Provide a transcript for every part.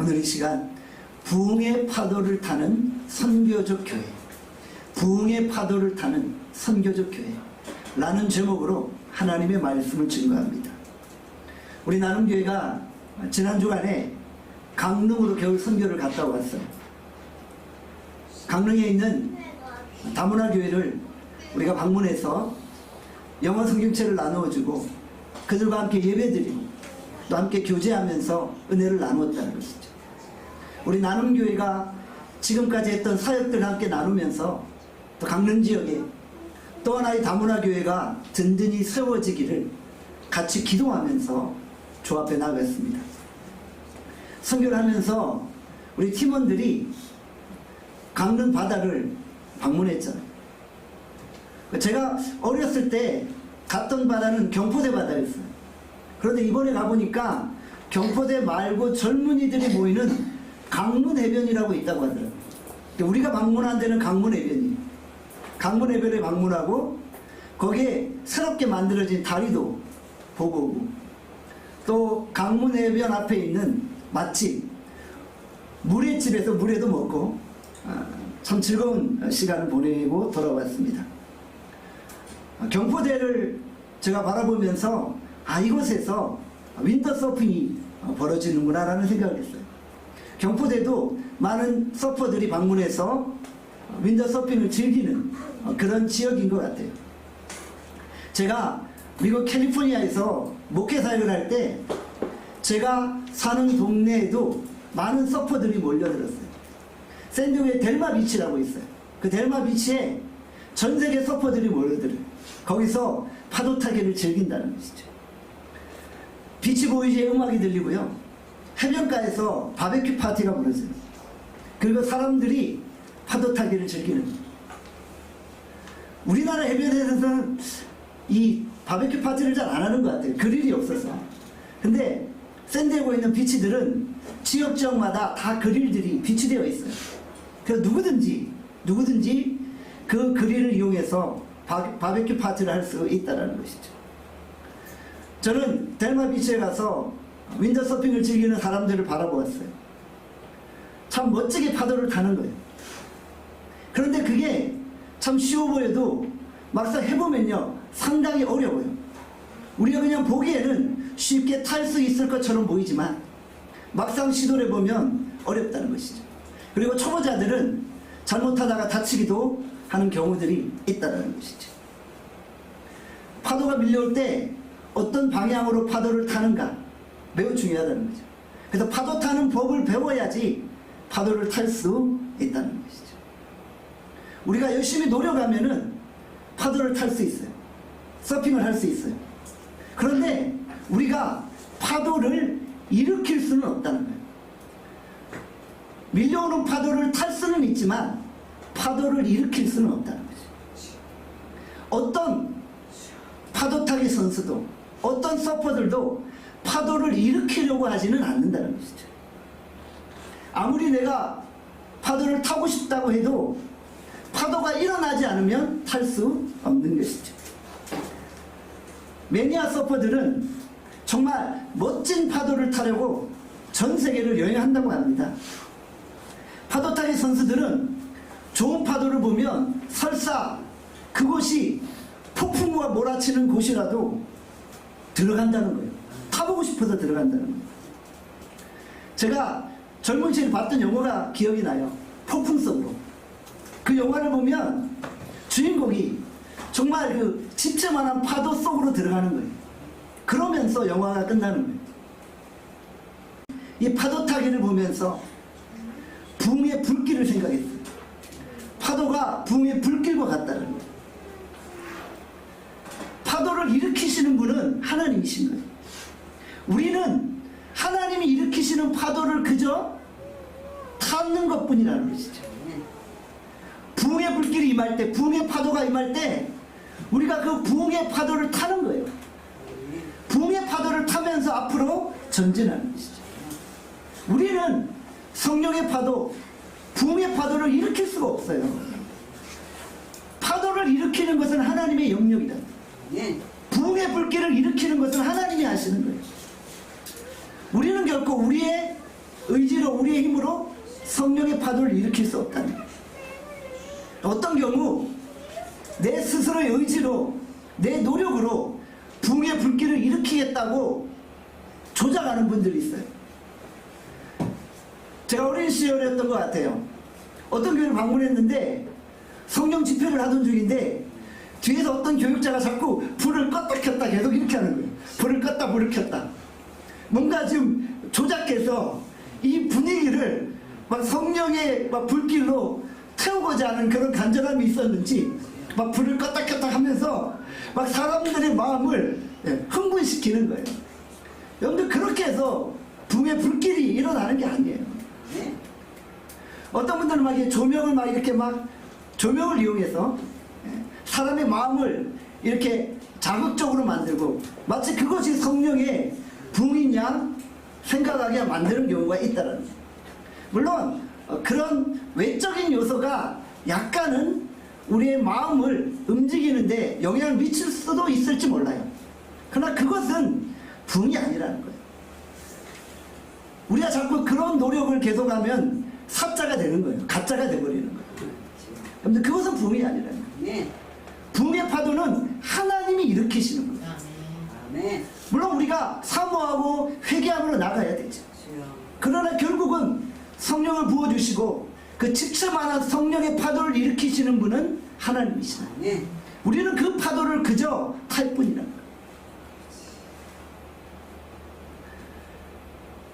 오늘 이 시간 부흥의 파도를 타는 선교적 교회, 부흥의 파도를 타는 선교적 교회 라는 제목으로 하나님의 말씀을 증거합니다. 우리 나눔교회가 지난 주간에 강릉으로 겨울 선교를 갔다 왔어요. 강릉에 있는 다문화 교회를 우리가 방문해서 영어 성경책을 나누어주고 그들과 함께 예배드리고 또 함께 교제하면서 은혜를 나누었다는 것이죠. 우리 나눔교회가 지금까지 했던 사역들을 함께 나누면서 또 강릉 지역에 또 하나의 다문화 교회가 든든히 세워지기를 같이 기도하면서 조합해 나갔습니다. 선교를 하면서 우리 팀원들이 강릉 바다를 방문했잖아요. 제가 어렸을 때 갔던 바다는 경포대 바다였어요. 그런데 이번에 가보니까 경포대 말고 젊은이들이 모이는 강문해변이라고 있다고 하더라고요. 우리가 방문한 데는 강문해변이에요. 강문해변에 방문하고 거기에 새롭게 만들어진 다리도 보고 오고 또 강문해변 앞에 있는 맛집 물회집에서 물회도 먹고 참 즐거운 시간을 보내고 돌아왔습니다. 경포대를 제가 바라보면서 이곳에서 윈터서핑이 벌어지는구나 라는 생각을 했어요. 경포대도 많은 서퍼들이 방문해서 윈터서핑을 즐기는 그런 지역인 것 같아요. 제가 미국 캘리포니아에서 목회 사역을 할 때 제가 사는 동네에도 많은 서퍼들이 몰려들었어요. 샌드웨이 델마 비치라고 있어요. 그 델마 비치에 전 세계 서퍼들이 몰려들어요. 거기서 파도 타기를 즐긴다는 것이죠. 비치보이즈의 음악이 들리고요. 해변가에서 바베큐 파티가 벌어져요. 그리고 사람들이 파도 타기를 즐기는 거예요. 우리나라 해변에서는 이 바베큐 파티를 잘 안 하는 것 같아요. 그릴이 없어서. 근데 샌디에고에 있는 비치들은 지역마다 다 그릴들이 비치되어 있어요. 그래서 누구든지 그 그릴을 이용해서 바베큐 파티를 할 수 있다는 것이죠. 저는 델마 비치에 가서 윈더서핑을 즐기는 사람들을 바라보았어요. 참 멋지게 파도를 타는 거예요. 그런데 그게 참 쉬워 보여도 막상 해보면요 상당히 어려워요. 우리가 그냥 보기에는 쉽게 탈 수 있을 것처럼 보이지만 막상 시도를 해보면 어렵다는 것이죠. 그리고 초보자들은 잘못하다가 다치기도 하는 경우들이 있다는 것이죠. 파도가 밀려올 때 어떤 방향으로 파도를 타는가 매우 중요하다는 거죠. 그래서 파도 타는 법을 배워야지 파도를 탈 수 있다는 것이죠. 우리가 열심히 노력하면은 파도를 탈 수 있어요. 서핑을 할 수 있어요. 그런데 우리가 파도를 일으킬 수는 없다는 거예요. 밀려오는 파도를 탈 수는 있지만 파도를 일으킬 수는 없다는 거죠. 어떤 파도 타기 선수도 어떤 서퍼들도 파도를 일으키려고 하지는 않는다는 것이죠. 아무리 내가 파도를 타고 싶다고 해도 파도가 일어나지 않으면 탈 수 없는 것이죠. 매니아 서퍼들은 정말 멋진 파도를 타려고 전 세계를 여행한다고 합니다. 파도 타기 선수들은 좋은 파도를 보면 설사 그곳이 폭풍우가 몰아치는 곳이라도 들어간다는 거예요. 타보고 싶어서 들어간다는 거예요. 제가 젊은 시절 봤던 영화가 기억이 나요. 폭풍 속으로. 그 영화를 보면 주인공이 정말 그 집채만한 파도 속으로 들어가는 거예요. 그러면서 영화가 끝나는 거예요. 이 파도 타기를 보면서 붕의 불길을 생각했어요. 파도가 붕의 불길과 같다는 거예요. 파도를 일으키시는 분은 하나님이신 거예요. 우리는 하나님이 일으키시는 파도를 그저 타는 것뿐이라는 것이죠. 부흥의 불길이 임할 때, 부흥의 파도가 임할 때 우리가 그 부흥의 파도를 타는 거예요. 부흥의 파도를 타면서 앞으로 전진하는 것이죠. 우리는 성령의 파도, 부흥의 파도를 일으킬 수가 없어요. 파도를 일으키는 것은 하나님의 영역이다. 부흥의 불길을 일으키는 것은 하나님이 하시는 거예요. 우리는 결코 우리의 의지로 우리의 힘으로 성령의 파도를 일으킬 수 없다는 거예요. 어떤 경우 내 스스로의 의지로 내 노력으로 붕의 불길을 일으키겠다고 조작하는 분들이 있어요. 제가 어린 시절이었던 것 같아요. 어떤 교회를 방문했는데 성령 집회를 하던 중인데 뒤에서 어떤 교육자가 자꾸 불을 껐다 켰다 계속 이렇게 하는 거예요. 불을 껐다 불을 켰다. 뭔가 지금 조작해서 이 분위기를 막 성령의 막 불길로 태우고자 하는 그런 간절함이 있었는지 막 불을 껐다 켰다 하면서 막 사람들의 마음을 흥분시키는 거예요. 여러분들 그렇게 해서 붕의 불길이 일어나는 게 아니에요. 어떤 분들은 막 조명을 막 이렇게 막 조명을 이용해서 사람의 마음을 이렇게 자극적으로 만들고 마치 그것이 성령의 붕인 양 생각하게 만드는 경우가 있다는 거예요. 물론 그런 외적인 요소가 약간은 우리의 마음을 움직이는데 영향을 미칠 수도 있을지 몰라요. 그러나 그것은 붕이 아니라는 거예요. 우리가 자꾸 그런 노력을 계속하면 사자가 되는 거예요. 가짜가 되어버리는 거예요. 근데 그것은 붕이 아니라는 거예요. 붕의 파도는 하나님이 일으키시는 거예요. 물론 우리가 사모하고 회개함으로 나가야 되죠. 그러나 결국은 성령을 부어주시고 그 직접만한 성령의 파도를 일으키시는 분은 하나님이시다. 우리는 그 파도를 그저 탈 뿐이라는 거예요.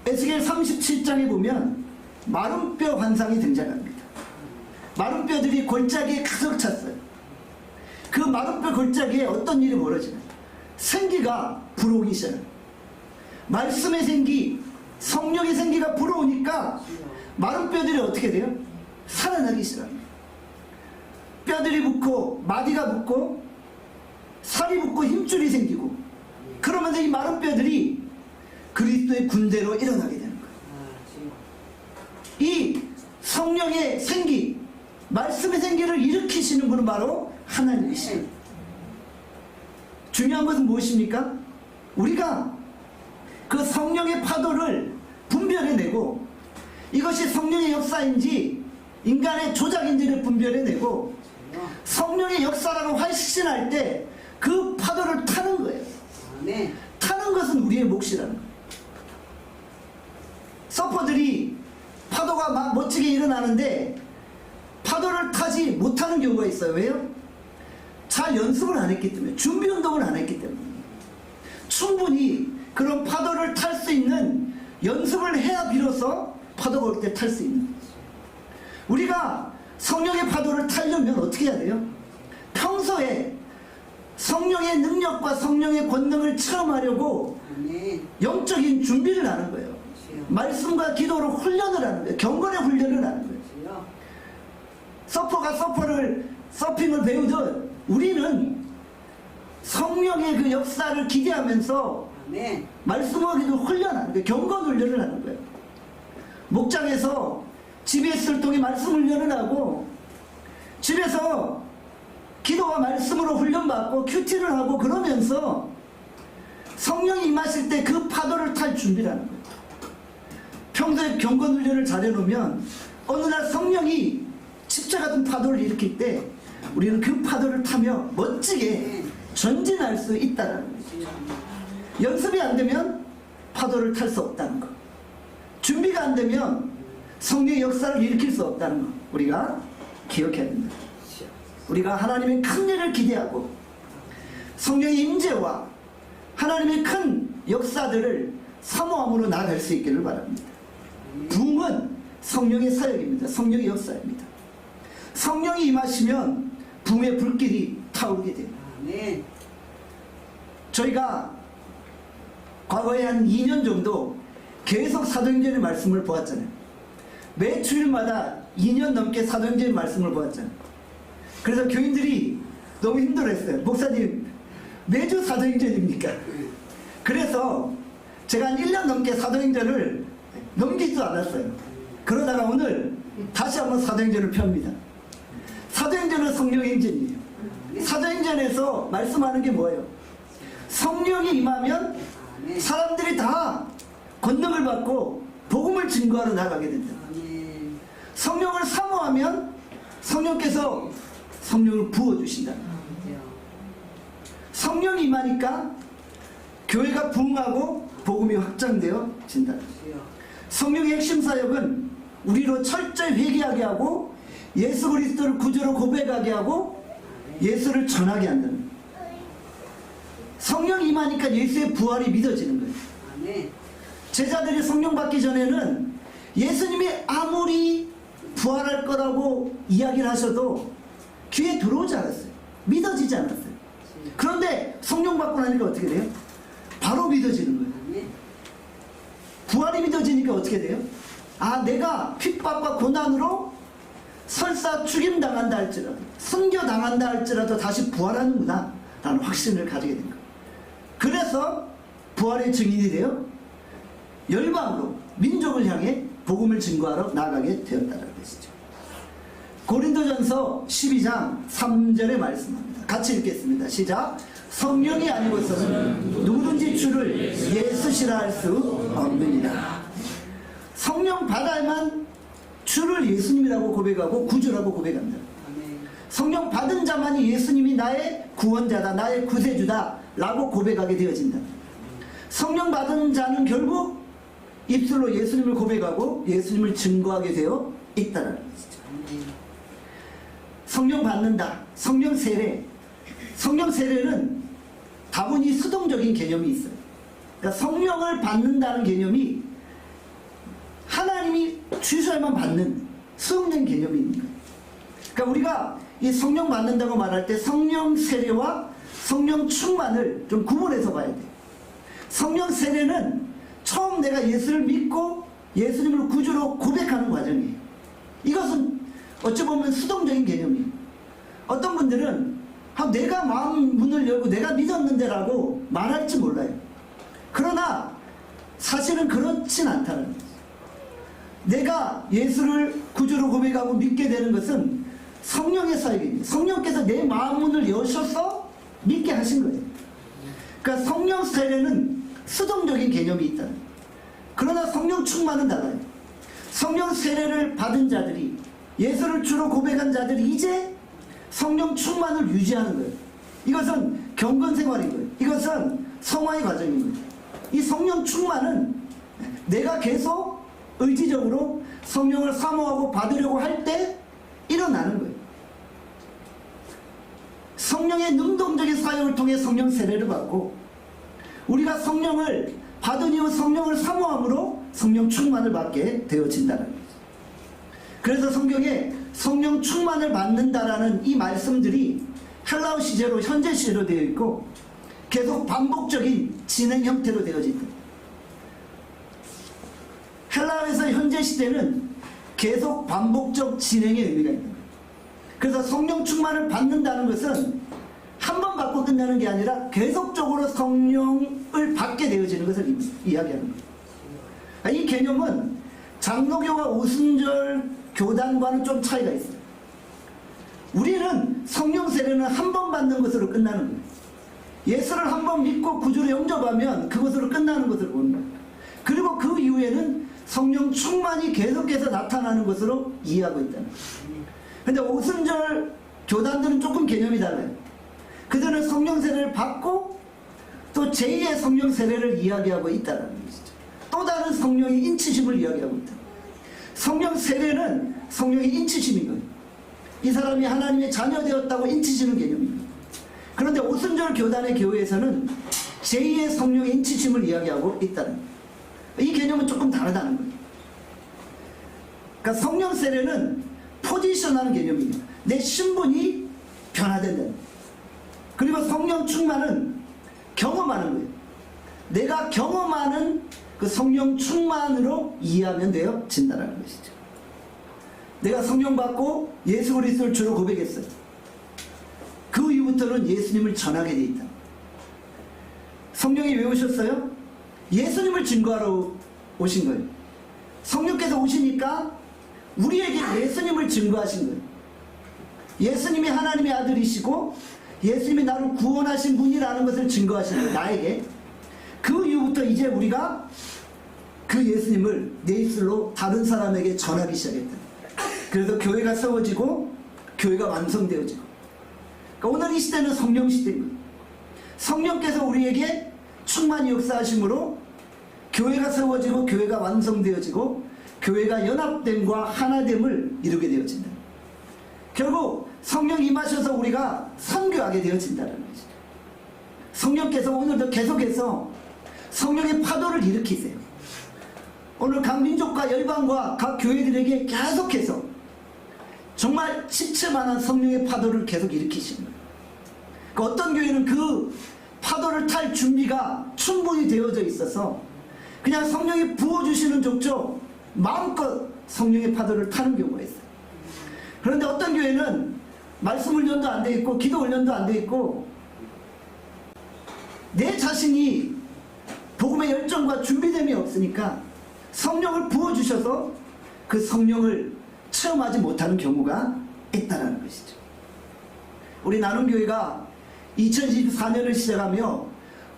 에스겔 37장에 보면 마른 뼈 환상이 등장합니다. 마른 뼈들이 골짜기에 가득 찼어요. 그 마른 뼈 골짜기에 어떤 일이 벌어지나요? 생기가 불어오기 시작해요. 말씀의 생기, 성령의 생기가 불어오니까 마른 뼈들이 어떻게 돼요? 살아나기 시작합니다. 뼈들이 붙고 마디가 붙고 살이 붙고 힘줄이 생기고 그러면서 이 마른 뼈들이 그리스도의 군대로 일어나게 되는 거예요. 이 성령의 생기, 말씀의 생기를 일으키시는 분은 바로 하나님이십니다. 중요한 것은 무엇입니까? 우리가 그 성령의 파도를 분별해내고 이것이 성령의 역사인지 인간의 조작인지를 분별해내고 성령의 역사라고 확신할 때 그 파도를 타는 거예요. 타는 것은 우리의 몫이라는 거예요. 서퍼들이 파도가 막 멋지게 일어나는데 파도를 타지 못하는 경우가 있어요. 왜요? 잘 연습을 안 했기 때문에, 준비 운동을 안 했기 때문에. 충분히 그런 파도를 탈 수 있는 연습을 해야 비로소 파도가 올 때 탈 수 있는 거죠. 우리가 성령의 파도를 타려면 어떻게 해야 돼요? 평소에 성령의 능력과 성령의 권능을 체험하려고 영적인 준비를 하는 거예요. 말씀과 기도로 훈련을 하는 거예요. 경건의 훈련을 하는 거예요. 서퍼가 서핑을 배우듯 우리는 성령의 그 역사를 기대하면서 말씀과 기도 훈련하는 거예요. 경건 훈련을 하는 거예요. 목장에서 집에 있을 동안 말씀 훈련을 하고 집에서 기도와 말씀으로 훈련받고 큐티를 하고 그러면서 성령이 임하실 때 그 파도를 탈 준비를 하는 거예요. 평소에 경건 훈련을 잘해놓으면 어느 날 성령이 십자 같은 파도를 일으킬 때 우리는 그 파도를 타며 멋지게 전진할 수 있다는 거죠. 연습이 안 되면 파도를 탈 수 없다는 거. 준비가 안 되면 성령의 역사를 일으킬 수 없다는 거. 우리가 기억해야 됩니다. 우리가 하나님의 큰 일을 기대하고 성령의 임재와 하나님의 큰 역사들을 사모함으로 나아갈 수 있기를 바랍니다. 붕은 성령의 사역입니다. 성령의 역사입니다. 성령이 임하시면 붕의 불길이 타오르게 됩니다. 저희가 과거에 한 2년 정도 계속 사도행전의 말씀을 보았잖아요. 매 주일마다 2년 넘게 사도행전의 말씀을 보았잖아요. 그래서 교인들이 너무 힘들어했어요. 목사님 매주 사도행전입니까? 그래서 제가 한 1년 넘게 사도행전을 넘기지도 않았어요. 그러다가 오늘 다시 한번 사도행전을 펴니다. 사도행전은 성령의 행전이에요. 사도행전에서 말씀하는 게 뭐예요? 성령이 임하면 사람들이 다 권능을 받고 복음을 증거하러 나가게 된다. 아멘. 성령을 사모하면 성령께서 성령을 부어주신다. 그래요. 성령이 임하니까 교회가 부흥하고 복음이 확장되어진다. 그래요. 성령의 핵심 사역은 우리로 철저히 회개하게 하고 예수 그리스도를 구주로 고백하게 하고 예수를 전하게 한다는 거예요. 성령이 임하니까 예수의 부활이 믿어지는 거예요. 아멘. 제자들이 성령 받기 전에는 예수님이 아무리 부활할 거라고 이야기를 하셔도 귀에 들어오지 않았어요. 믿어지지 않았어요. 그런데 성령 받고 나니까 어떻게 돼요? 바로 믿어지는 거예요. 아멘. 부활이 믿어지니까 어떻게 돼요? 아, 내가 핍박과 고난으로 설사 죽임당한다 할지라도, 순교당한다 할지라도 다시 부활하는구나 라는 확신을 가지게 된 거예요. 그래서 부활의 증인이 되어 열방으로 민족을 향해 복음을 증거하러 나가게 되었다는 것이죠. 고린도전서 12장 3절에 말씀합니다. 같이 읽겠습니다. 시작. 성령이 아니고서는 누구든지 주를 예수시라 할 수 없느니라. 성령 받아야만 주를 예수님이라고 고백하고 구주라고 고백한다. 아멘. 성령 받은 자만이 예수님이 나의 구원자다, 나의 구세주다 라고 고백하게 되어진다. 성령 받은 자는 결국 입술로 예수님을 고백하고 예수님을 증거하게 되어 있다는 것이죠. 아멘. 성령 받는다. 성령 세례. 성령 세례는 다분히 수동적인 개념이 있어요. 그러니까 성령을 받는다는 개념이 하나님이 주셔야만 받는 수용된 개념이 있는 거예요. 그러니까 우리가 이 성령 받는다고 말할 때 성령 세례와 성령 충만을 좀 구분해서 봐야 돼요. 성령 세례는 처음 내가 예수를 믿고 예수님을 구주로 고백하는 과정이에요. 이것은 어찌 보면 수동적인 개념이에요. 어떤 분들은 내가 마음 문을 열고 내가 믿었는데라고 말할지 몰라요. 그러나 사실은 그렇진 않다는 거예요. 내가 예수를 구주로 고백하고 믿게 되는 것은 성령의 사역입니다. 성령께서 내 마음 문을 여셔서 믿게 하신 거예요. 그러니까 성령 세례는 수동적인 개념이 있다. 그러나 성령 충만은 달라요. 성령 세례를 받은 자들이, 예수를 주로 고백한 자들이 이제 성령 충만을 유지하는 거예요. 이것은 경건 생활인 거예요. 이것은 성화의 과정인 거예요. 이 성령 충만은 내가 계속 의지적으로 성령을 사모하고 받으려고 할 때 일어나는 거예요. 성령의 능동적인 사역을 통해 성령 세례를 받고, 우리가 성령을 받은 이후 성령을 사모함으로 성령 충만을 받게 되어진다는 거죠. 그래서 성경에 성령 충만을 받는다라는 이 말씀들이 헬라어 시제로 현재 시제로 되어 있고 계속 반복적인 진행 형태로 되어진다. 헬라어에서 현재 시제는 계속 반복적 진행의 의미가 있는 거예요. 그래서 성령 충만을 받는다는 것은 한 번 받고 끝나는 게 아니라 계속적으로 성령을 받게 되어지는 것을 이야기하는 거예요. 이 개념은 장로교와 오순절 교단과는 좀 차이가 있어요. 우리는 성령 세례는 한 번 받는 것으로 끝나는 거예요. 예수를 한 번 믿고 구주로 영접하면 그것으로 끝나는 것을 보는 거예요. 그리고 그 이후에는 성령 충만이 계속해서 나타나는 것으로 이해하고 있다는 거예요. 근데 오순절 교단들은 조금 개념이 달라요. 그들은 성령 세례를 받고 또 제2의 성령 세례를 이야기하고 있다는 것이죠. 또 다른 성령의 인치심을 이야기하고 있다. 성령 세례는 성령의 인치심인 거예요. 이 사람이 하나님의 자녀 되었다고 인치시는 개념입니다. 그런데 오순절 교단의 교회에서는 제2의 성령의 인치심을 이야기하고 있다는 거예요. 이 개념은 조금 다르다는 거예요. 그러니까 성령 세례는 포지션하는 개념입니다. 내 신분이 변화된다는 거예요. 그리고 성령 충만은 경험하는 거예요. 내가 경험하는 그 성령 충만으로 이해하면 되어진다는 것이죠. 내가 성령 받고 예수 그리스도를 주로 고백했어요. 그 이후부터는 예수님을 전하게 돼 있다. 성령이 왜 오셨어요? 예수님을 증거하러 오신 거예요. 성령께서 오시니까 우리에게 예수님을 증거하신 거예요. 예수님이 하나님의 아들이시고 예수님이 나를 구원하신 분이라는 것을 증거하신 거예요. 나에게. 그 이후부터 이제 우리가 그 예수님을 내 입술로 다른 사람에게 전하기 시작했다. 그래서 교회가 세워지고 교회가 완성되어지고, 그러니까 오늘 이 시대는 성령 시대입니다. 성령께서 우리에게 충만히 역사하심으로 교회가 세워지고 교회가 완성되어지고 교회가 연합됨과 하나됨을 이루게 되어진다. 결국 성령이 임하셔서 우리가 선교하게 되어진다는 것이죠. 성령께서 오늘도 계속해서 성령의 파도를 일으키세요. 오늘 각 민족과 열방과 각 교회들에게 계속해서 정말 지체만한 성령의 파도를 계속 일으키시는 거예요. 그러니까 어떤 교회는 그 파도를 탈 준비가 충분히 되어져 있어서 그냥 성령이 부어주시는 족족 마음껏 성령의 파도를 타는 경우가 있어요. 그런데 어떤 교회는 말씀 훈련도 안 돼 있고 기도 훈련도 안 돼 있고 내 자신이 복음의 열정과 준비됨이 없으니까 성령을 부어주셔서 그 성령을 체험하지 못하는 경우가 있다는 것이죠. 우리 나눔교회가 2024년을 시작하며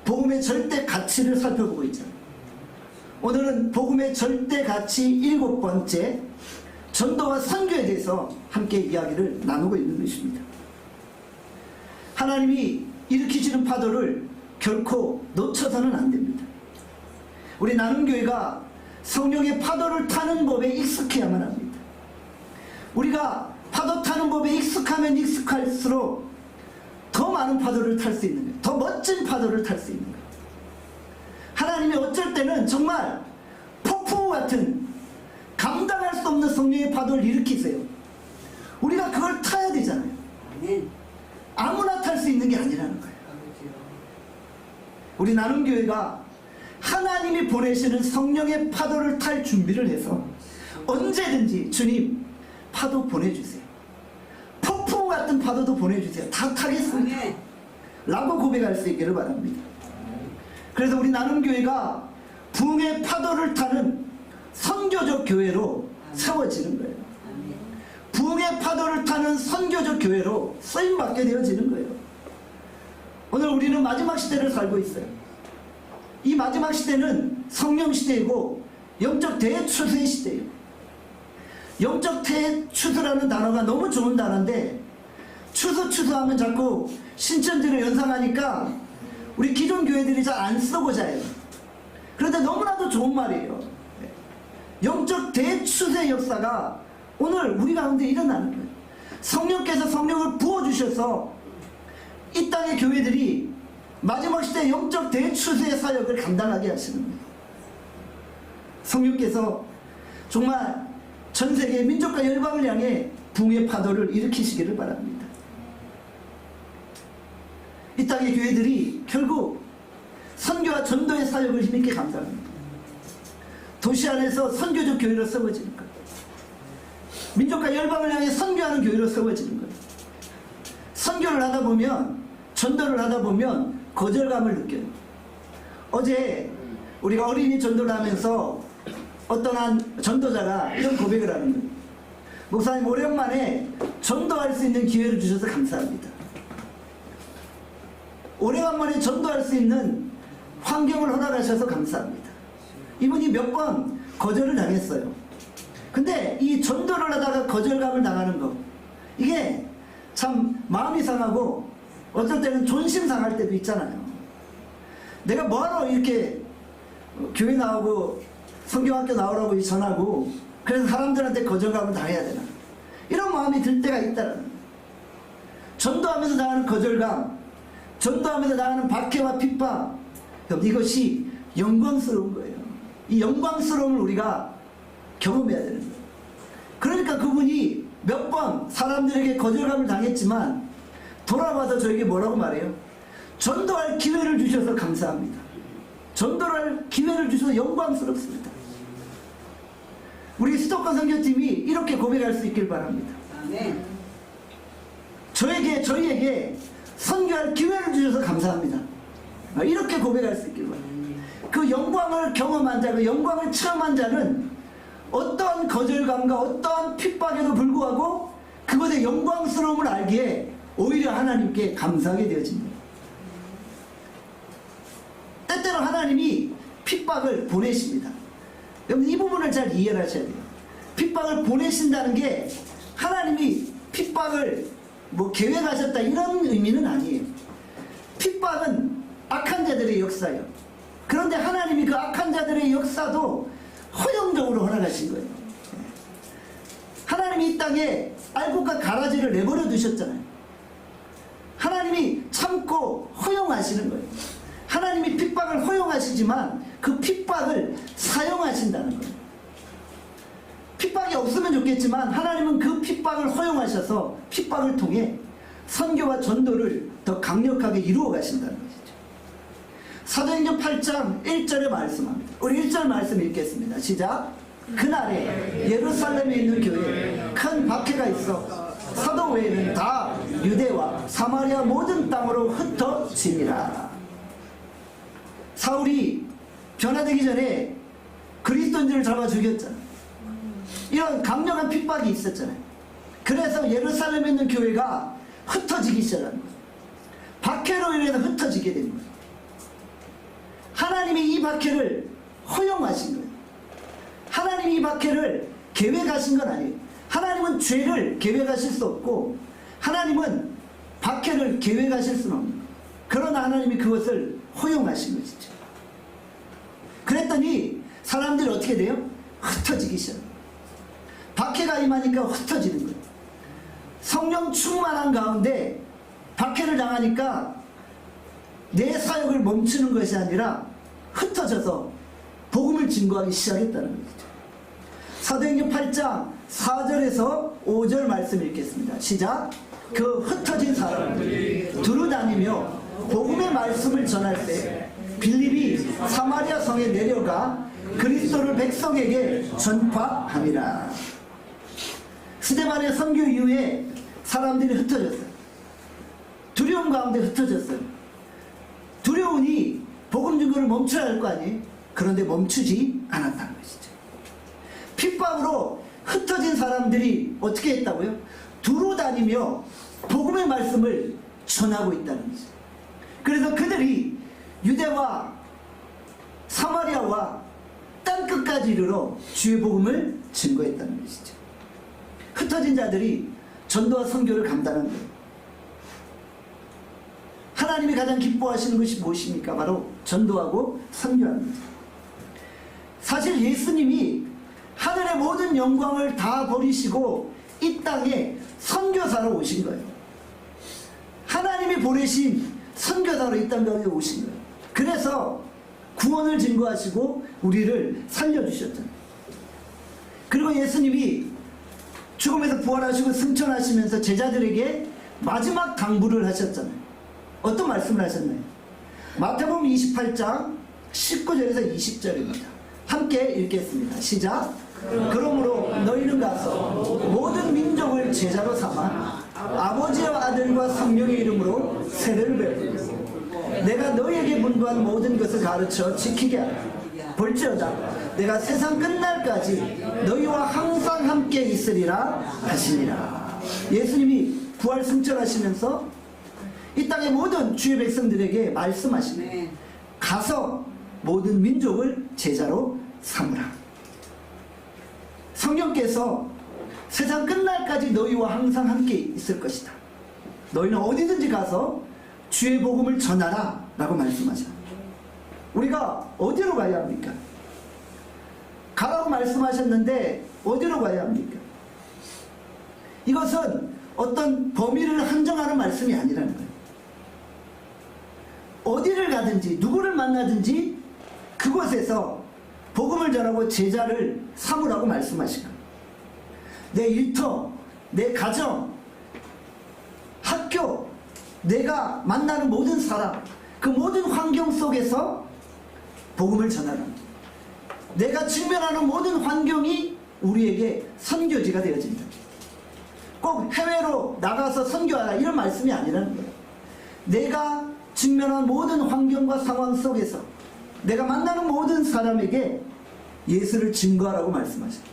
복음의 절대 가치를 살펴보고 있잖아요. 오늘은 복음의 절대 가치 7번째, 전도와 선교에 대해서 함께 이야기를 나누고 있는 것입니다. 하나님이 일으키시는 파도를 결코 놓쳐서는 안 됩니다. 우리 나눔교회가 성령의 파도를 타는 법에 익숙해야만 합니다. 우리가 파도 타는 법에 익숙하면 익숙할수록 더 많은 파도를 탈 수 있는 거예요. 더 멋진 파도를 탈 수 있는 거예요. 하나님이 어쩔 때는 정말 폭풍 같은 감당할 수 없는 성령의 파도를 일으키세요. 우리가 그걸 타야 되잖아요. 아무나 탈 수 있는 게 아니라는 거예요. 우리 나눔교회가 하나님이 보내시는 성령의 파도를 탈 준비를 해서 언제든지 주님 파도 보내주세요. 폭풍 같은 파도도 보내주세요. 다 타겠습니다. 라고 고백할 수 있기를 바랍니다. 그래서 우리 나눔교회가 부흥의 파도를 타는 선교적 교회로 세워지는 거예요. 부흥의 파도를 타는 선교적 교회로 쓰임받게 되어지는 거예요. 오늘 우리는 마지막 시대를 살고 있어요. 이 마지막 시대는 성령 시대이고 영적 대추수의 시대예요. 영적 대추수라는 단어가 너무 좋은 단어인데 추수하면 자꾸 신천지를 연상하니까 우리 기존 교회들이 잘 안 쓰고자 해요. 그런데 너무나도 좋은 말이에요. 영적 대추수의 역사가 오늘 우리 가운데 일어나는 거예요. 성령께서 성령을 부어주셔서 이 땅의 교회들이 마지막 시대 영적 대추수의 사역을 감당하게 하시는 거예요. 성령께서 정말 전 세계 민족과 열방을 향해 붕의 파도를 일으키시기를 바랍니다. 이 땅의 교회들이 결국 선교와 전도의 사역을 힘있게 감당합니다. 도시 안에서 선교적 교회로 세워지는 거예요. 민족과 열방을 향해 선교하는 교회로 세워지는 거예요. 선교를 하다 보면, 전도를 하다 보면 거절감을 느껴요. 어제 우리가 어린이 전도를 하면서 어떤 한 전도자가 이런 고백을 하는 거예요. 목사님, 오랜만에 전도할 수 있는 기회를 주셔서 감사합니다. 오래간만에 전도할 수 있는 환경을 허락하셔서 감사합니다. 이분이 몇 번 거절을 당했어요. 근데 이 전도를 하다가 거절감을 당하는 거, 이게 참 마음이 상하고 어떨 때는 존심 상할 때도 있잖아요. 내가 뭐하러 이렇게 교회 나오고 성경학교 나오라고 전하고 그래서 사람들한테 거절감을 당해야 되나, 이런 마음이 들 때가 있다는 거예요. 전도하면서 당하는 거절감, 전도하면서 당하는 박해와 핍박, 이것이 영광스러운 거예요. 이 영광스러움을 우리가 경험해야 되는 거예요. 그러니까 그분이 몇 번 사람들에게 거절감을 당했지만 돌아와서 저에게 뭐라고 말해요? 전도할 기회를 주셔서 감사합니다. 전도할 기회를 주셔서 영광스럽습니다. 우리 수도권 선교팀이 이렇게 고백할 수 있길 바랍니다. 저희에게 선교할 기회를 주셔서 감사합니다. 이렇게 고백할 수 있길 바랍니다. 그 영광을 경험한 자, 그 영광을 체험한 자는 어떠한 거절감과 어떠한 핍박에도 불구하고 그것의 영광스러움을 알기에 오히려 하나님께 감사하게 되어집니다. 때때로 하나님이 핍박을 보내십니다. 여러분 이 부분을 잘 이해하셔야 돼요. 핍박을 보내신다는 게 하나님이 핍박을 뭐 계획하셨다 이런 의미는 아니에요. 핍박은 악한 자들의 역사예요. 그런데 하나님이 그 악한 자들의 역사도 허용적으로 허락하신 거예요. 하나님이 이 땅에 알곡과 가라지를 내버려 두셨잖아요. 하나님이 참고 허용하시는 거예요. 하나님이 핍박을 허용하시지만 그 핍박을 사용하신다는 거예요. 핍박이 없으면 좋겠지만 하나님은 그 핍박을 허용하셔서 핍박을 통해 선교와 전도를 더 강력하게 이루어 가신다는 것이죠. 사도행전 8장 1절에 말씀합니다. 우리 1절 말씀 읽겠습니다. 시작. 그날에 예루살렘에 있는 교회에 큰 박해가 있어 사도 외에는 다 유대와 사마리아 모든 땅으로 흩어지니라. 사울이 변화되기 전에 그리스도인들을 잡아 죽였잖아요. 이런 강력한 핍박이 있었잖아요. 그래서 예루살렘에 있는 교회가 흩어지기 시작한 거예요. 박해로 인해서 흩어지게 된 거예요. 하나님이 이 박해를 허용하신 거예요. 하나님이 이 박해를 계획하신 건 아니에요. 하나님은 죄를 계획하실 수 없고 하나님은 박해를 계획하실 수는 없는 거예요. 그러나 하나님이 그것을 허용하신 것이죠. 그랬더니 사람들이 어떻게 돼요? 흩어지기 시작해요. 박해가 임하니까 흩어지는 거예요. 성령 충만한 가운데 박해를 당하니까 내 사역을 멈추는 것이 아니라 흩어져서 복음을 증거하기 시작했다는 거죠. 사도행전 8장 4절에서 5절 말씀 읽겠습니다. 시작. 그 흩어진 사람들이 두루 다니며 복음의 말씀을 전할 때 빌립이 사마리아 성에 내려가 그리스도를 백성에게 전파함이라. 스데반의 선교 이후에 사람들이 흩어졌어요. 두려움 가운데 흩어졌어요. 두려우니 복음 증거를 멈춰야 할 거 아니에요. 그런데 멈추지 않았다는 것이죠. 핍박으로 흩어진 사람들이 어떻게 했다고요? 두루 다니며 복음의 말씀을 전하고 있다는 거죠. 그래서 그들이 유대와 사마리아와 땅끝까지 이르러 주의 복음을 증거했다는 것이죠. 흩어진 자들이 전도와 선교를 감당한 거예요. 하나님이 가장 기뻐하시는 것이 무엇입니까? 바로 전도하고 선교하는 거죠. 사실 예수님이 하늘의 모든 영광을 다 버리시고 이 땅에 선교사로 오신 거예요. 하나님이 보내신 선교사로 이 땅 가운데 오신 거예요. 그래서 구원을 증거하시고 우리를 살려주셨잖아요. 그리고 예수님이 죽음에서 부활하시고 승천하시면서 제자들에게 마지막 당부를 하셨잖아요. 어떤 말씀을 하셨나요? 마태복음 28장 19절에서 20절입니다. 함께 읽겠습니다. 시작. 그러므로 너희는 가서 모든 민족을 제자로 삼아 아버지와 아들과 성령의 이름으로 세례를 베푸고 내가 너희에게 분부한 모든 것을 가르쳐 지키게 하라. 볼지어다 내가 세상 끝날까지 너희와 항상 함께 있으리라 하시니라. 예수님이 부활 승천하시면서 이 땅의 모든 주의 백성들에게 말씀하시네. 가서 모든 민족을 제자로 삼으라. 성령께서 세상 끝날까지 너희와 항상 함께 있을 것이다. 너희는 어디든지 가서 주의 복음을 전하라 라고 말씀하셔. 우리가 어디로 가야 합니까? 가라고 말씀하셨는데 어디로 가야 합니까? 이것은 어떤 범위를 한정하는 말씀이 아니라는 거예요. 어디를 가든지 누구를 만나든지 그곳에서 복음을 전하고 제자를 삼으라고 말씀하신 거예요. 내 일터, 내 가정, 학교, 내가 만나는 모든 사람, 그 모든 환경 속에서 복음을 전하라. 내가 직면하는 모든 환경이 우리에게 선교지가 되어진다. 꼭 해외로 나가서 선교하라 이런 말씀이 아니라는 거예요. 내가 직면한 모든 환경과 상황 속에서 내가 만나는 모든 사람에게 예수를 증거하라고 말씀하십니다.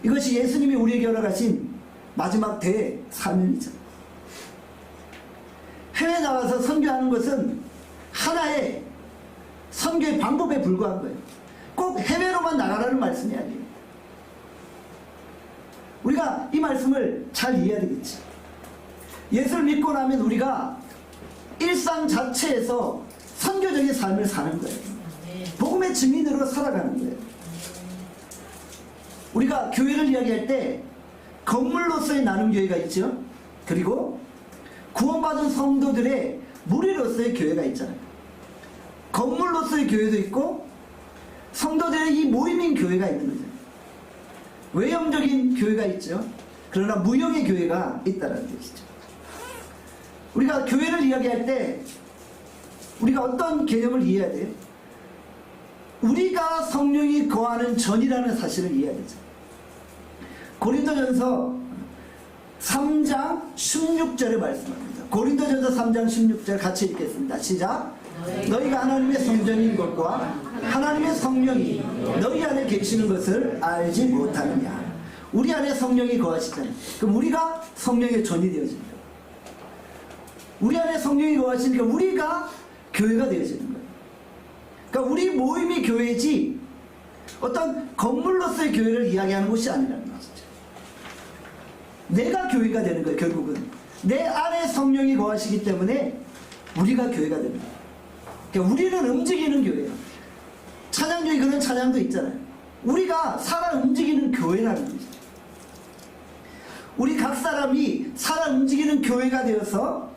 이것이 예수님이 우리에게 허락하신 마지막 대사명이죠. 해외 나가서 선교하는 것은 하나의 선교의 방법에 불과한 거예요. 꼭 꼭 해외로만 나가라는 말씀이 아니에요. 우리가 이 말씀을 잘 이해해야 되겠지. 예수를 믿고 나면 우리가 일상 자체에서 선교적인 삶을 사는 거예요. 복음의 증인으로 살아가는 거예요. 우리가 교회를 이야기할 때 건물로서의 나눔교회가 있죠. 그리고 구원받은 성도들의 무리로서의 교회가 있잖아요. 건물로서의 교회도 있고 성도들의 이 모임인 교회가 있는 거죠. 외형적인 교회가 있죠. 그러나 무형의 교회가 있다는 뜻이죠. 우리가 교회를 이야기할 때 우리가 어떤 개념을 이해해야 돼요? 우리가 성령이 거하는 전이라는 사실을 이해해야 되죠. 고린도전서 3장 16절에 말씀합니다. 고린도전서 3장 16절 같이 읽겠습니다. 시작. 너희가 하나님의 성전인 것과 하나님의 성령이 너희 안에 계시는 것을 알지 못하느냐. 우리 안에 성령이 거하시잖아요. 그럼 우리가 성령의 전이 되어집니다. 우리 안에 성령이 거하시니까 우리가 교회가 되어지는 거예요. 그러니까 우리 모임이 교회지 어떤 건물로서의 교회를 이야기하는 것이 아니라는 것이죠. 내가 교회가 되는 거예요. 결국은 내 안에 성령이 거하시기 때문에 우리가 교회가 되는 거예요. 그러니까 우리는 움직이는 교회예요. 찬양 중에 그런 찬양도 있잖아요. 우리가 살아 움직이는 교회라는 것이죠. 우리 각 사람이 살아 움직이는 교회가 되어서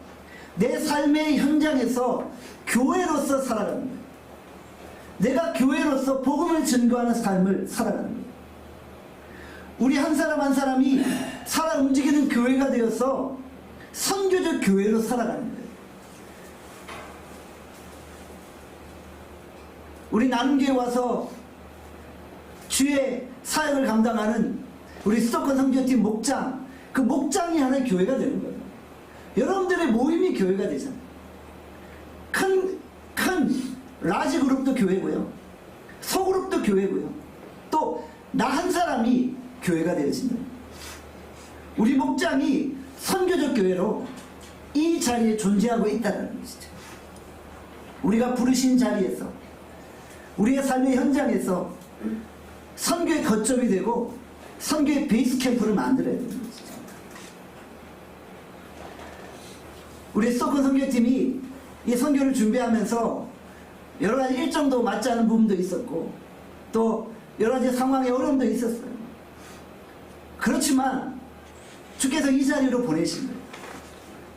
내 삶의 현장에서 교회로서 살아가는 거예요. 내가 교회로서 복음을 증거하는 삶을 살아가는 거예요. 우리 한 사람 한 사람이 살아 움직이는 교회가 되어서 선교적 교회로 살아가는 거예요. 우리 나눔교회 와서 주의 사역을 감당하는 우리 수도권 선교팀 목장, 그 목장이 하나의 교회가 되는 거예요. 여러분들의 모임이 교회가 되잖아요. 큰 라지 그룹도 교회고요. 소그룹도 교회고요. 또 나 한 사람이 교회가 되어진다. 우리 목장이 선교적 교회로 이 자리에 존재하고 있다는 것이죠. 우리가 부르신 자리에서 우리의 삶의 현장에서 선교의 거점이 되고 선교의 베이스 캠프를 만들어야 되는 것이죠. 우리 수도권 선교팀이 이 선교를 준비하면서 여러 가지 일정도 맞지 않은 부분도 있었고 또 여러 가지 상황의 어려움도 있었어요. 그렇지만 주께서 이 자리로 보내신 거예요.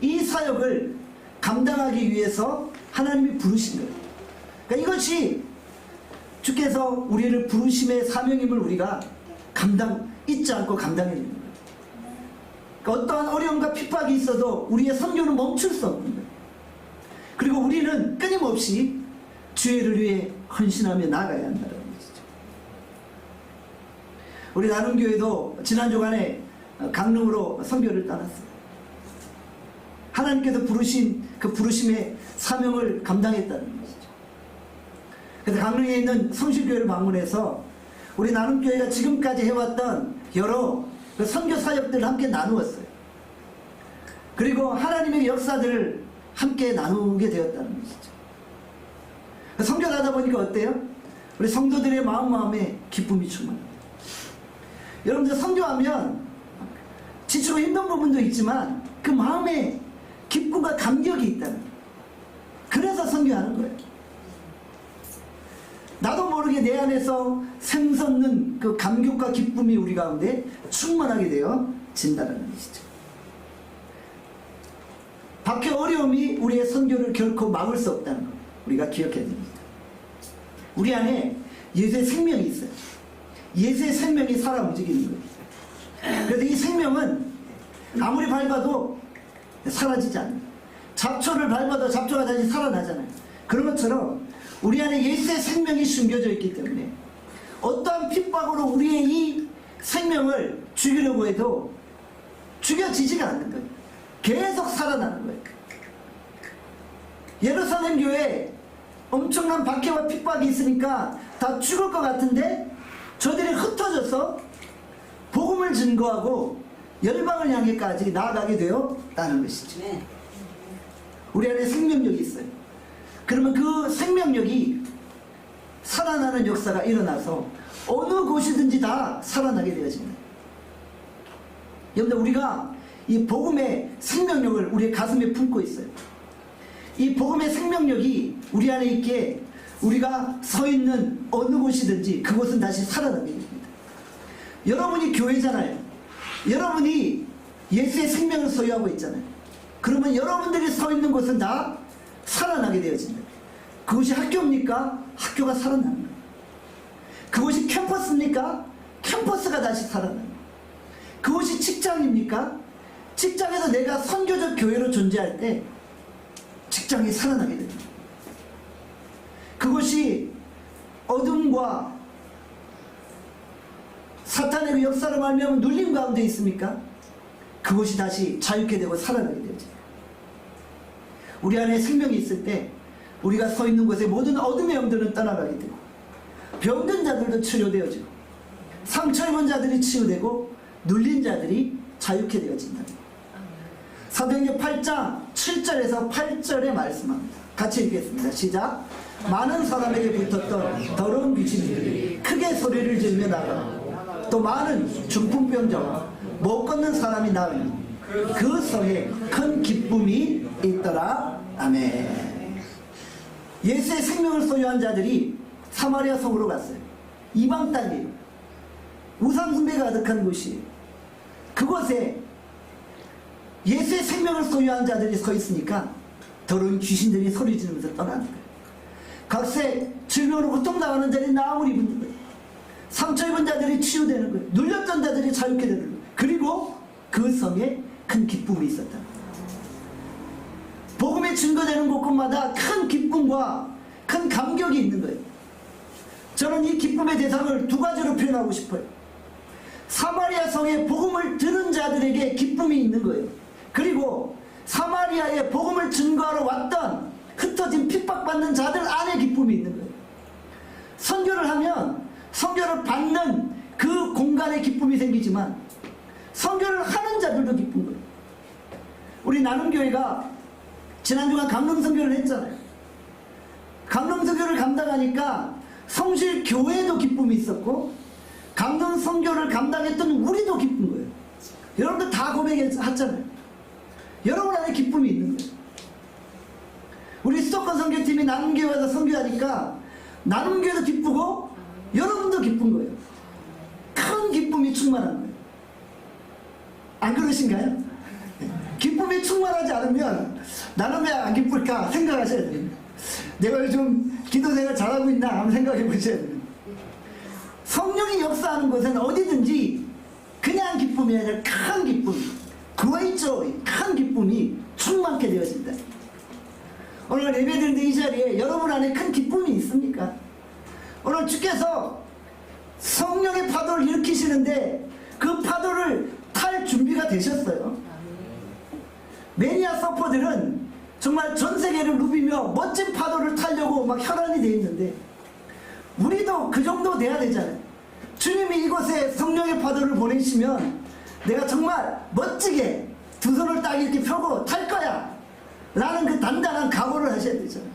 이 사역을 감당하기 위해서 하나님이 부르신 거예요. 그러니까 이것이 주께서 우리를 부르심의 사명임을 우리가 잊지 않고 감당해야 되는 거예요. 그러니까 어떠한 어려움과 핍박이 있어도 우리의 선교는 멈출 수 없는 거예요. 그리고 우리는 끊임없이 주의를 위해 헌신하며 나아가야 한다는 것이죠. 우리 나눔교회도 지난 주간에 강릉으로 선교를 떠났어요. 하나님께서 부르신 그 부르심의 사명을 감당했다는 것이죠. 그래서 강릉에 있는 성실교회를 방문해서 우리 나눔교회가 지금까지 해왔던 여러 그 선교 사역들을 함께 나누었어요. 그리고 하나님의 역사들을 함께 나누게 되었다는 것이죠. 선교를 하다 보니까 어때요? 우리 성도들의 마음에 기쁨이 충만합니다. 여러분들 선교하면 지치고 힘든 부분도 있지만 그 마음에 기쁨과 감격이 있다는 거예요. 그래서 선교하는 거예요. 나도 모르게 내 안에서 샘솟는 그 감격과 기쁨이 우리 가운데 충만하게 되어진다는 것이죠. 밖의 어려움이 우리의 선교를 결코 막을 수 없다는 것 우리가 기억해야 됩니다. 우리 안에 예수의 생명이 있어요. 예수의 생명이 살아 움직이는 거예요. 그래서 이 생명은 아무리 밟아도 사라지지 않아요. 잡초를 밟아도 잡초가 다시 살아나잖아요. 그런 것처럼 우리 안에 예수의 생명이 숨겨져 있기 때문에 어떠한 핍박으로 우리의 이 생명을 죽이려고 해도 죽여지지가 않는 거예요. 계속 살아나는 거예요. 예루살렘 교회에 엄청난 박해와 핍박이 있으니까 다 죽을 것 같은데 저들이 흩어져서 복음을 증거하고 열방을 향해까지 나아가게 되었다는 것이죠. 우리 안에 생명력이 있어요. 그러면 그 생명력이 살아나는 역사가 일어나서 어느 곳이든지 다 살아나게 되어집니다. 여러분들, 우리가 이 복음의 생명력을 우리의 가슴에 품고 있어요. 이 복음의 생명력이 우리 안에 있기에 우리가 서 있는 어느 곳이든지 그곳은 다시 살아나게 됩니다. 여러분이 교회잖아요. 여러분이 예수의 생명을 소유하고 있잖아요. 그러면 여러분들이 서 있는 곳은 다 살아나게 되어집니다. 그곳이 학교입니까? 학교가 살아나는 거예요. 그곳이 캠퍼스입니까? 캠퍼스가 다시 살아나는 거예요. 그곳이 직장입니까? 직장에서 내가 선교적 교회로 존재할 때 직장이 살아나게 됩니다. 그것이 어둠과 사탄의 그 역사로 말미암아 눌림 가운데 있습니까? 그것이 다시 자유케 되고 살아나게 되죠. 우리 안에 생명이 있을 때 우리가 서 있는 곳에 모든 어둠의 영들은 떠나가게 되고 병든 자들도 치료되어지고 상처 입은 자들이 치유되고 눌린 자들이 자유케 되어진다. 사도행전 8장 7절에서 8절에 말씀합니다. 같이 읽겠습니다. 시작. 많은 사람에게 붙었던 더러운 귀신들이 크게 소리를 지르며 나가고 또 많은 중풍병자와 못 걷는 사람이 나으니 그 성에 큰 기쁨이 있더라. 아멘. 예수의 생명을 소유한 자들이 사마리아 성으로 갔어요. 이방 땅이에요. 우상숭배가 가득한 곳이에요. 그곳에 예수의 생명을 소유한 자들이 서 있으니까 더러운 귀신들이 소리 지르면서 떠나는 거예요. 각세 질병으로 고통당하는 자들이 나음을 입는 거예요. 상처 입은 자들이 치유되는 거예요. 눌렸던 자들이 자유케 되는 거예요. 그리고 그 성에 큰 기쁨이 있었다. 복음이 증거되는 곳곳마다 큰 기쁨과 큰 감격이 있는 거예요. 저는 이 기쁨의 대상을 두 가지로 표현하고 싶어요. 사마리아 성에 복음을 들은 자들에게 기쁨이 있는 거예요. 그리고 사마리아에 복음을 증거하러 왔던 흩어진 핍박받는 자들 안에 기쁨이 있는 거예요. 선교를 하면 선교를 받는 그 공간에 기쁨이 생기지만 선교를 하는 자들도 기쁜 거예요. 우리 나눔교회가 지난 주간 강릉 선교를 했잖아요. 강릉 선교를 감당하니까 성실 교회도 기쁨이 있었고 강릉 선교를 감당했던 우리도 기쁜 거예요. 여러분들 다 고백했잖아요. 여러분 안에 기쁨이 있는 거예요. 우리 수도권 선교팀이 나눔교회 와서 선교하니까 나눔교회도 기쁘고 여러분도 기쁜 거예요. 큰 기쁨이 충만한 거예요. 안 그러신가요? 기쁨이 충만하지 않으면 나는 왜 안 기쁠까 생각하셔야 됩니다. 내가 요즘 기도생활 잘하고 있나 한번 생각해 보셔야 됩니다. 성령이 역사하는 곳은 어디든지 그냥 기쁨이 아니라 큰 기쁨, 그와이죠 큰 기쁨이 충만케 되어진다. 오늘 예배드리는 이 자리에 여러분 안에 큰 기쁨이 있습니까? 오늘 주께서 성령의 파도를 일으키시는데 그 파도를 탈 준비가 되셨어요. 매니아 서퍼들은 정말 전 세계를 누비며 멋진 파도를 타려고 막 혈안이 되어 있는데 우리도 그 정도 돼야 되잖아요. 주님이 이곳에 성령의 파도를 보내시면 내가 정말 멋지게 두 손을 딱 이렇게 펴고 탈 거야 라는 그 단단한 각오를 하셔야 되잖아요.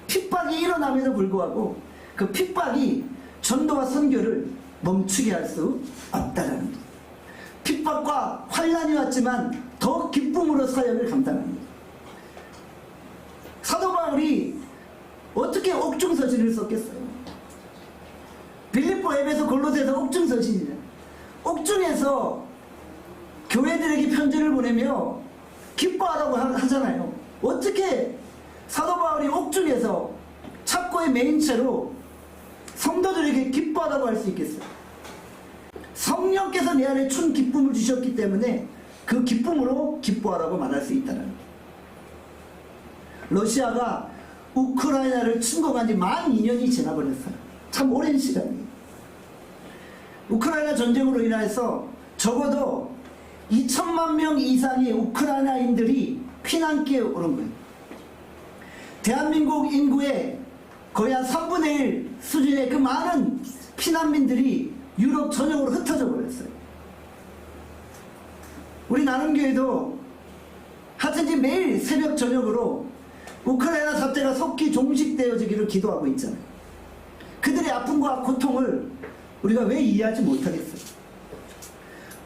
핍박이 일어남에도 불구하고 그 핍박이 전도와 선교를 멈추게 할 수 없다라는 거예요. 핍박과 환난이 왔지만 더 기쁨으로 사역을 감당합니다. 사도 바울이 어떻게 옥중서신을 썼겠어요? 빌립보, 에베소, 골로새서 옥중서신이잖아요. 옥중에서 교회들에게 편지를 보내며 기뻐하라고 하잖아요. 어떻게 사도 바울이 옥중에서 착고의 메인체로 성도들에게 기뻐하라고 할 수 있겠어요? 성령께서 내 안에 춘 기쁨을 주셨기 때문에 그 기쁨으로 기뻐하라고 말할 수 있다는 거예요. 러시아가 우크라이나를 침공한 지 만 2년이 지나버렸어요. 참 오랜 시간이에요. 우크라이나 전쟁으로 인해서 적어도 2천만 명 이상의 우크라이나인들이 피난길에 오른 거예요. 대한민국 인구의 거의 한 3분의 1 수준의 그 많은 피난민들이 유럽 전역으로 흩어져 버렸어요. 우리 나눔교회도 하여튼 매일 새벽 저녁으로 우크라이나 사태가 속히 종식되어지기를 기도하고 있잖아요. 그들의 아픔과 고통을 우리가 왜 이해하지 못하겠어요?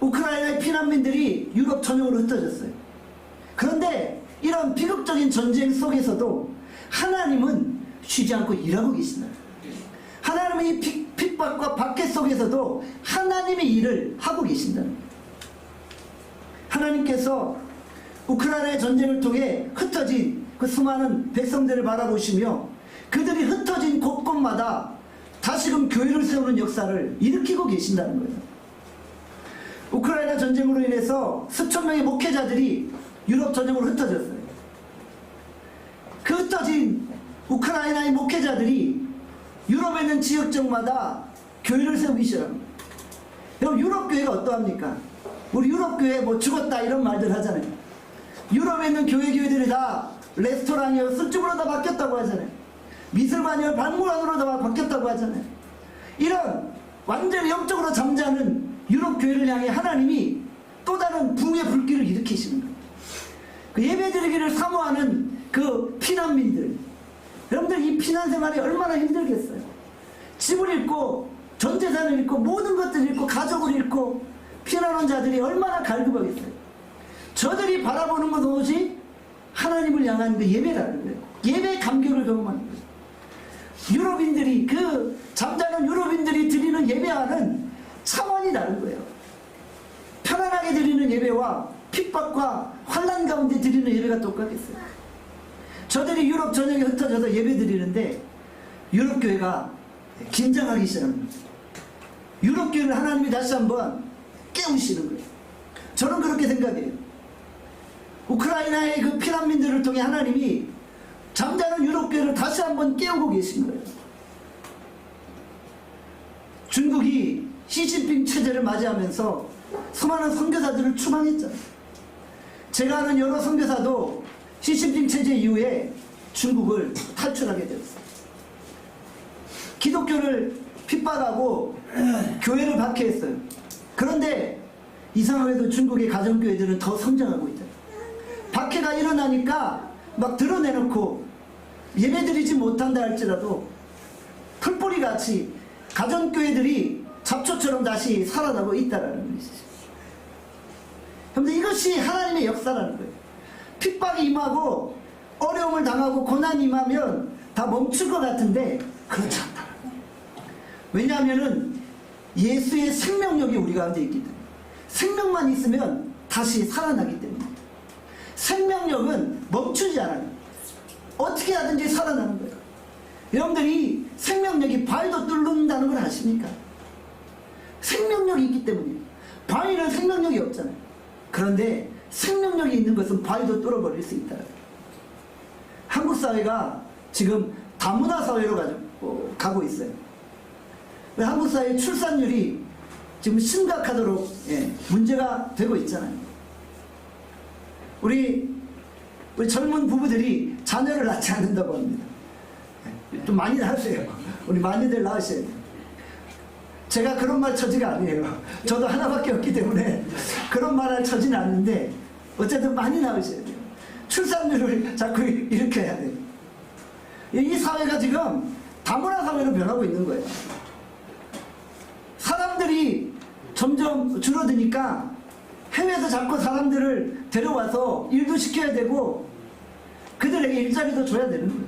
우크라이나의 피난민들이 유럽 전역으로 흩어졌어요. 그런데 이런 비극적인 전쟁 속에서도 하나님은 쉬지 않고 일하고 계신다. 하나님은 이 핍박과 박해 속에서도 하나님의 일을 하고 계신다는 거예요. 하나님께서 우크라이나의 전쟁을 통해 흩어진 그 수많은 백성들을 바라보시며 그들이 흩어진 곳곳마다 다시금 교회를 세우는 역사를 일으키고 계신다는 거예요. 우크라이나 전쟁으로 인해서 수천 명의 목회자들이 유럽 전역으로 흩어졌어요. 그 흩어진 우크라이나의 목회자들이 유럽에 있는 지역적마다 교회를 세우기 시작합니다. 여러분, 유럽 교회가 어떠합니까? 우리 유럽 교회 뭐 죽었다 이런 말들 하잖아요. 유럽에 있는 교회들이 다 레스토랑이요 술집으로 다 바뀌었다고 하잖아요. 미술관이요 박물관으로 다 바뀌었다고 하잖아요. 이런 완전히 영적으로 잠자는 유럽 교회를 향해 하나님이 또 다른 붕의 불길을 일으키시는 거예요. 그 예배드리기를 사모하는 그 피난민들, 여러분들 이 피난 생활이 얼마나 힘들겠어요. 집을 잃고 전 재산을 잃고 모든 것들을 잃고 가족을 잃고 피난온 자들이 얼마나 갈급하겠어요. 저들이 바라보는 건 오직 하나님을 향한 그 예배라는 거예요. 예배 감격을 경험하는 거예요. 유럽인들이, 그 잠자는 유럽인들이 드리는 예배와는 차원이 다른 거예요. 편안하게 드리는 예배와 핍박과 환난 가운데 드리는 예배가 똑같겠어요. 저들이 유럽 전역에 흩어져서 예배 드리는데 유럽 교회가 긴장하기 시작합니다. 유럽 교회를 하나님이 다시 한번 깨우시는 거예요. 저는 그렇게 생각해요. 우크라이나의 그 피난민들을 통해 하나님이 잠자는 유럽 교회를 다시 한번 깨우고 계신 거예요. 중국이 시진핑 체제를 맞이하면서 수많은 선교사들을 추방했잖아요. 제가 아는 여러 선교사도 시진핑 체제 이후에 중국을 탈출하게 되었어요. 기독교를 핍박하고 교회를 박해했어요. 그런데 이상하게도 중국의 가정교회들은 더 성장하고 있다. 박해가 일어나니까 막 드러내놓고 예배드리지 못한다 할지라도 풀뿌리같이 가정교회들이 잡초처럼 다시 살아나고 있다는 것이죠. 그런데 이것이 하나님의 역사라는 거예요. 핍박이 임하고 어려움을 당하고 고난이 임하면 다 멈출 것 같은데 그렇지 않다. 왜냐하면 예수의 생명력이 우리 가운데 있기 때문에, 생명만 있으면 다시 살아나기 때문에. 생명력은 멈추지 않아요. 어떻게 하든지 살아나는 거예요. 여러분들이 생명력이 바위도 뚫는다는 걸 아십니까? 생명력이 있기 때문이에요. 바위는 생명력이 없잖아요. 그런데 생명력이 있는 것은 바위도 뚫어버릴 수 있다. 한국 사회가 지금 다문화 사회로 가고 있어요. 한국 사회의 출산율이 지금 심각하도록 문제가 되고 있잖아요. 우리 젊은 부부들이 자녀를 낳지 않는다고 합니다. 좀 많이 낳으세요. 우리 많이들 낳으셔야 돼요. 제가 그런 말 처지가 아니에요. 저도 하나밖에 없기 때문에 그런 말 할 처지는 않는데 어쨌든 많이 낳으셔야 돼요. 출산율을 자꾸 일으켜야 돼요. 이 사회가 지금 다문화 사회로 변하고 있는 거예요. 사람들이 점점 줄어드니까 해외에서 자꾸 사람들을 데려와서 일도 시켜야 되고 그들에게 일자리도 줘야 되는 거예요.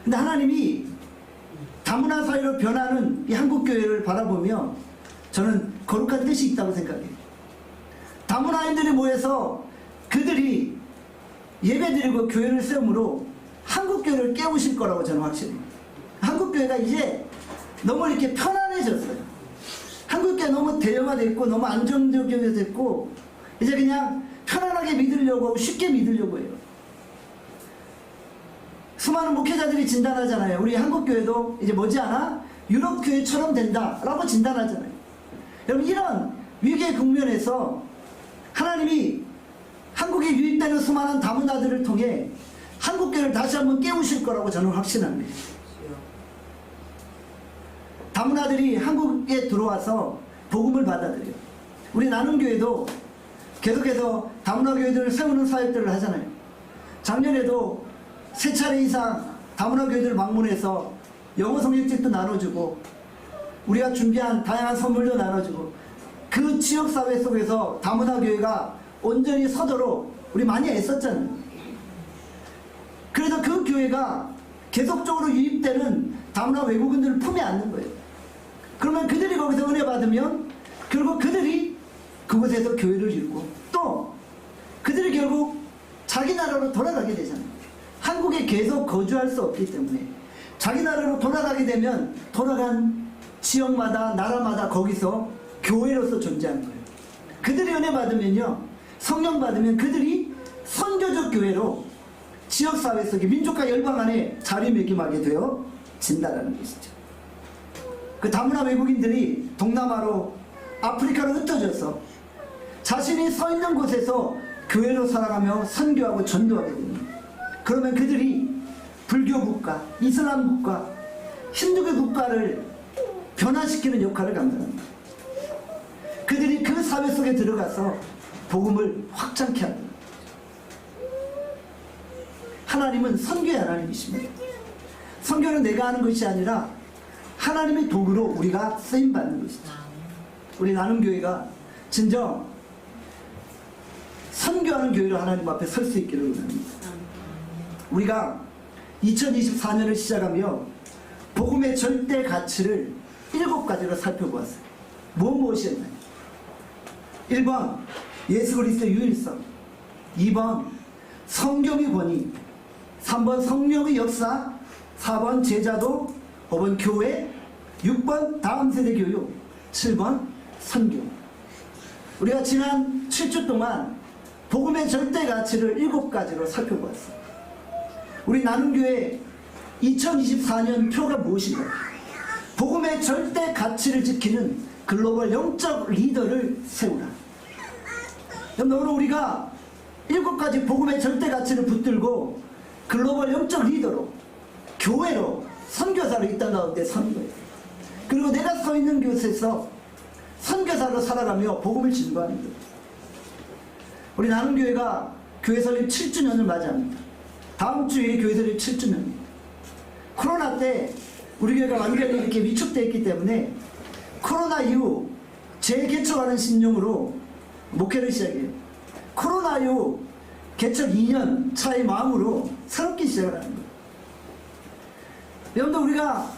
근데 하나님이 다문화 사회로 변하는 이 한국교회를 바라보며 저는 거룩한 뜻이 있다고 생각해요. 다문화인들이 모여서 그들이 예배드리고 교회를 세움으로 한국교회를 깨우실 거라고 저는 확신해요. 한국교회가 이제 너무 이렇게 편안해졌어요. 한국교회가 너무 대형화됐고 너무 안정적이 됐고 이제 그냥 편안하게 믿으려고 하고 쉽게 믿으려고 해요. 수많은 목회자들이 진단하잖아요. 우리 한국교회도 이제 머지않아 유럽교회처럼 된다라고 진단하잖아요. 여러분, 이런 위기의 국면에서 하나님이 한국에 유입되는 수많은 다문화들을 통해 한국교회를 다시 한번 깨우실 거라고 저는 확신합니다. 다문화들이 한국에 들어와서 복음을 받아들여요. 우리 나눔교회도 계속해서 다문화 교회들을 세우는 사역들을 하잖아요. 작년에도 3차례 이상 다문화 교회들을 방문해서 영어 성경책도 나눠주고 우리가 준비한 다양한 선물도 나눠주고 그 지역사회 속에서 다문화 교회가 온전히 서도록 우리 많이 애썼잖아요. 그래서 그 교회가 계속적으로 유입되는 다문화 외국인들을 품에 안는 거예요. 그러면 그들이 거기서 은혜 받으면 결국 그들이 그곳에서 교회를 이루고 또 그들이 결국 자기 나라로 돌아가게 되잖아요. 한국에 계속 거주할 수 없기 때문에 자기 나라로 돌아가게 되면 돌아간 지역마다 나라마다 거기서 교회로서 존재하는 거예요. 그들이 은혜 받으면요, 성령 받으면 그들이 선교적 교회로 지역사회 속에 민족과 열방 안에 자리매김하게 되어진다는 것이죠. 그 다문화 외국인들이 동남아로 아프리카로 흩어져서 자신이 서 있는 곳에서 교회로 살아가며 선교하고 전도하게 됩니다. 그러면 그들이 불교 국가, 이슬람 국가, 힌두교 국가를 변화시키는 역할을 감당합니다. 그들이 그 사회 속에 들어가서 복음을 확장케 합니다. 하나님은 선교의 하나님이십니다. 선교는 내가 하는 것이 아니라 하나님의 도구로 우리가 쓰임받는 것이죠. 우리 나눔교회가 진정 선교하는 교회로 하나님 앞에 설 수 있기를 원합니다. 우리가 2024년을 시작하며 복음의 절대 가치를 7가지로 살펴보았어요. 무엇이었나요? 1번 예수 그리스도의 유일성, 2번 성경의 권위, 3번 성령의 역사, 4번 제자도, 5번 교회, 6번 다음 세대 교육, 7번 선교. 우리가 지난 7주 동안 복음의 절대 가치를 7가지로 살펴보았습니다. 우리 나눔교회 2024년 표가 무엇인가요? 복음의 절대 가치를 지키는 글로벌 영적 리더를 세우라. 오늘 우리가 7가지 복음의 절대 가치를 붙들고 글로벌 영적 리더로, 교회로, 선교사로 이 땅 가운데 서는 거예요. 그리고 내가 서 있는 곳에서 선교사로 살아가며 복음을 증거하는 거예요. 우리 나눔교회가 교회 설립 7주년을 맞이합니다. 다음 주에 교회 설립 7주년입니다. 코로나 때 우리 교회가 완전히 이렇게 위축되어 있기 때문에 코로나 이후 재개척하는 신용으로 목회를 시작해요. 코로나 이후 개척 2년 차의 마음으로 새롭게 시작을 하는 거예요. 여러분들, 우리가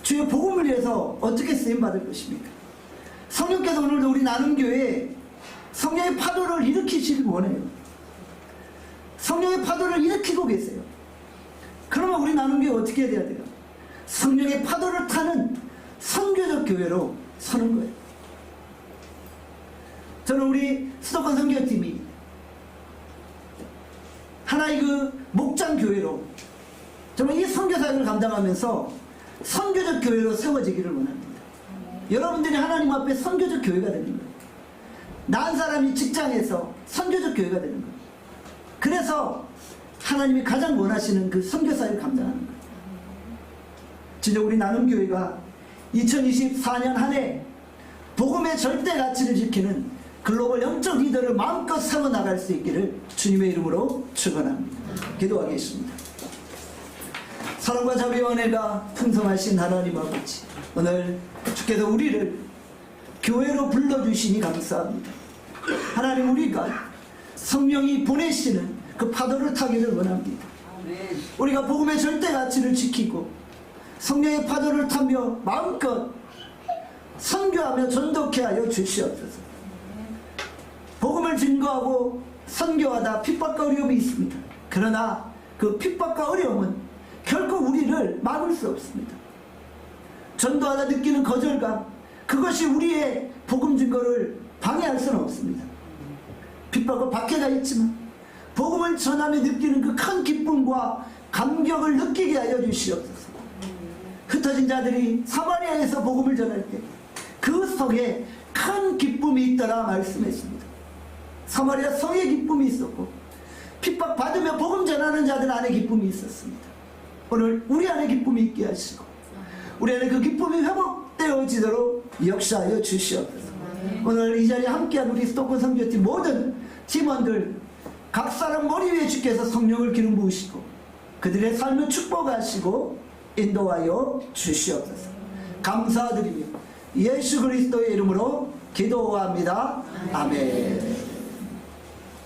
주의 복음을 위해서 어떻게 쓰임받을 것입니까? 성령께서 오늘도 우리 나눔교회에 성령의 파도를 일으키시길 원해요. 성령의 파도를 일으키고 계세요. 그러면 우리 나눔교회 어떻게 해야 돼요? 성령의 파도를 타는 선교적 교회로 서는 거예요. 저는 우리 수도권 선교팀이 하나의 그 목장 교회로 정말 이 선교사역을 감당하면서 선교적 교회로 세워지기를 원합니다. 여러분들이 하나님 앞에 선교적 교회가 되는 거예요. 난 사람이 직장에서 선교적 교회가 되는 거예요. 그래서 하나님이 가장 원하시는 그 선교사역을 감당하는 거예요. 진짜 우리 나눔교회가 2024년 한 해 복음의 절대 가치를 지키는 글로벌 영적 리더를 마음껏 세워나갈 수 있기를 주님의 이름으로 축원합니다. 기도하겠습니다. 사랑과 자비와 은혜가 풍성하신 하나님 아버지, 오늘 주께서 우리를 교회로 불러주시니 감사합니다. 하나님, 우리가 성령이 보내시는 그 파도를 타기를 원합니다. 우리가 복음의 절대 가치를 지키고 성령의 파도를 타며 마음껏 선교하며 전도케 하여 주시옵소서. 복음을 증거하고 선교하다 핍박과 어려움이 있습니다. 그러나 그 핍박과 어려움은 결코 우리를 막을 수 없습니다. 전도하다 느끼는 거절감, 그것이 우리의 복음 증거를 방해할 수는 없습니다. 핍박과 박해가 있지만 복음을 전하며 느끼는 그 큰 기쁨과 감격을 느끼게 하여 주시옵소서. 흩어진 자들이 사마리아에서 복음을 전할 때 그 성에 큰 기쁨이 있더라 말씀했습니다. 사마리아 성에 기쁨이 있었고 핍박받으며 복음 전하는 자들 안에 기쁨이 있었습니다. 오늘 우리 안에 기쁨이 있게 하시고 우리 안에 그 기쁨이 회복되어지도록 역사하여 주시옵소서. 오늘 이 자리에 함께한 우리 수도권 선교팀 모든 팀원들 각 사람 머리 위에 주께서 성령을 기름 부으시고 그들의 삶을 축복하시고 인도하여 주시옵소서. 감사드리며 예수 그리스도의 이름으로 기도합니다. 아멘.